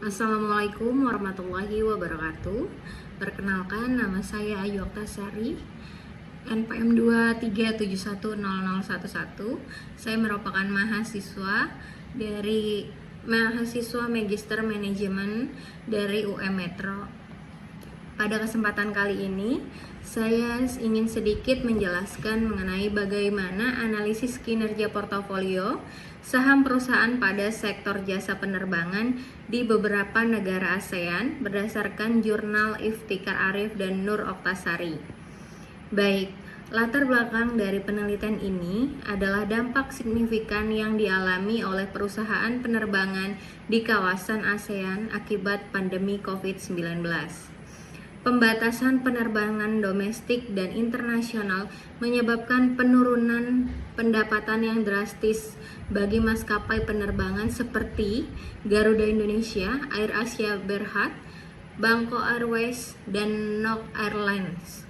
Assalamualaikum warahmatullahi wabarakatuh. Perkenalkan, nama saya Ayu Oktasari, NPM 237100011. Saya merupakan mahasiswa Magister Manajemen dari UM Metro. Pada kesempatan kali ini, saya ingin sedikit menjelaskan mengenai bagaimana analisis kinerja portofolio saham perusahaan pada sektor jasa penerbangan di beberapa negara ASEAN berdasarkan jurnal Iftikhar Arif dan Nur Oktasari. Baik, latar belakang dari penelitian ini adalah dampak signifikan yang dialami oleh perusahaan penerbangan di kawasan ASEAN akibat pandemi COVID-19. Pembatasan penerbangan domestik dan internasional menyebabkan penurunan pendapatan yang drastis bagi maskapai penerbangan seperti Garuda Indonesia, AirAsia Berhad, Bangkok Airways, dan Nok Airlines.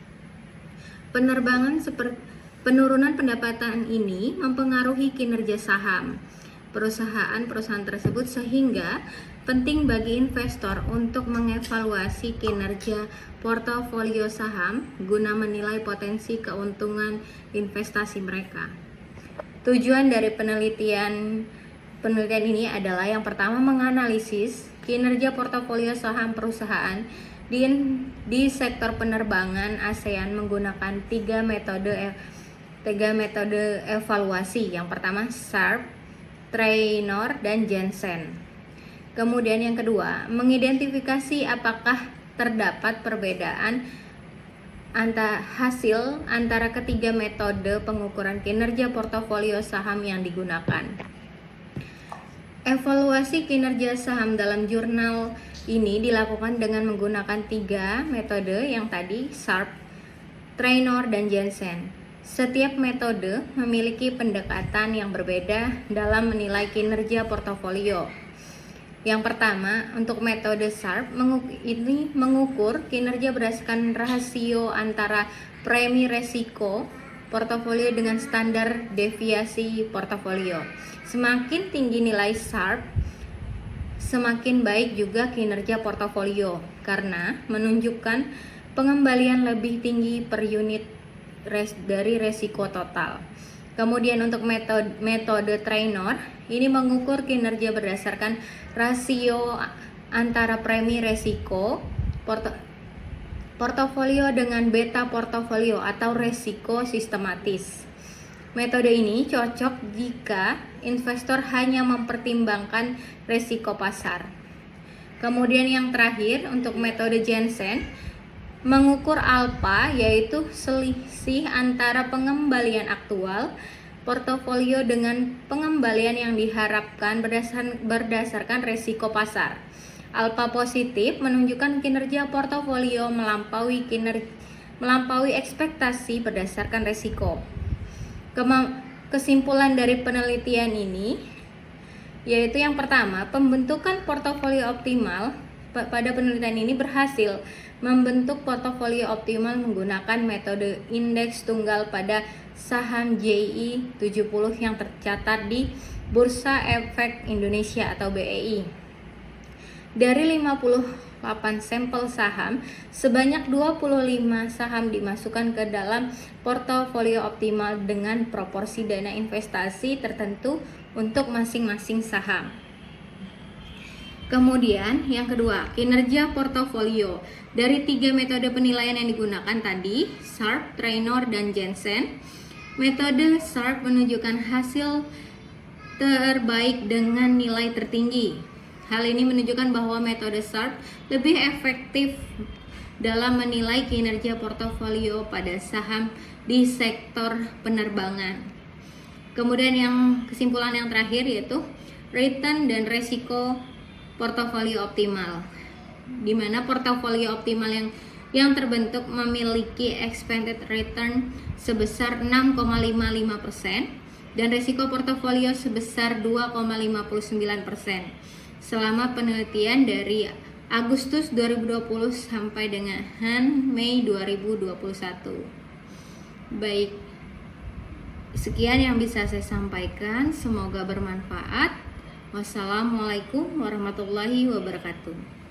Penurunan pendapatan ini mempengaruhi kinerja saham perusahaan tersebut, sehingga penting bagi investor untuk mengevaluasi kinerja portofolio saham guna menilai potensi keuntungan investasi mereka. Tujuan dari penelitian ini adalah yang pertama, menganalisis kinerja portofolio saham perusahaan di sektor penerbangan ASEAN menggunakan tiga metode evaluasi. Yang pertama, Sharpe, Traynor, dan Jensen. Kemudian yang kedua, mengidentifikasi apakah terdapat perbedaan hasil antara ketiga metode pengukuran kinerja portofolio saham yang digunakan. Evaluasi kinerja saham dalam jurnal ini dilakukan dengan menggunakan tiga metode yang tadi, Sharpe, Traynor, dan Jensen. Setiap metode memiliki pendekatan yang berbeda dalam menilai kinerja portofolio. Yang pertama, untuk metode Sharpe ini mengukur kinerja berdasarkan rasio antara premi resiko portofolio dengan standar deviasi portofolio. Semakin tinggi nilai Sharpe, semakin baik juga kinerja portofolio karena menunjukkan pengembalian lebih tinggi per unit dari resiko total. Kemudian untuk metode Traynor ini mengukur kinerja berdasarkan rasio antara premi resiko portofolio dengan beta portofolio atau resiko sistematis. Metode ini cocok jika investor hanya mempertimbangkan resiko pasar. Kemudian yang terakhir, untuk metode Jensen mengukur alfa, yaitu selisih antara pengembalian aktual portofolio dengan pengembalian yang diharapkan berdasarkan resiko pasar. Alfa positif menunjukkan kinerja portofolio melampaui ekspektasi berdasarkan resiko. Kesimpulan dari penelitian ini yaitu yang pertama, pembentukan portofolio optimal pada penelitian ini berhasil membentuk portofolio optimal menggunakan metode indeks tunggal pada saham JI 70 yang tercatat di Bursa Efek Indonesia atau BEI. Dari 58 sampel saham, sebanyak 25 saham dimasukkan ke dalam portofolio optimal dengan proporsi dana investasi tertentu untuk masing-masing saham. Kemudian yang kedua, kinerja portofolio. Dari tiga metode penilaian yang digunakan tadi, Sharpe, Traynor, dan Jensen, metode Sharpe menunjukkan hasil terbaik dengan nilai tertinggi. Hal ini menunjukkan bahwa metode Sharpe lebih efektif dalam menilai kinerja portofolio pada saham di sektor penerbangan. Kemudian kesimpulan yang terakhir yaitu return dan resiko portofolio optimal, di mana portofolio optimal yang terbentuk memiliki expected return sebesar 6,55% dan risiko portofolio sebesar 2,59% selama penelitian dari Agustus 2020 sampai dengan Mei 2021. Baik, sekian yang bisa saya sampaikan, semoga bermanfaat. Wassalamualaikum warahmatullahi wabarakatuh.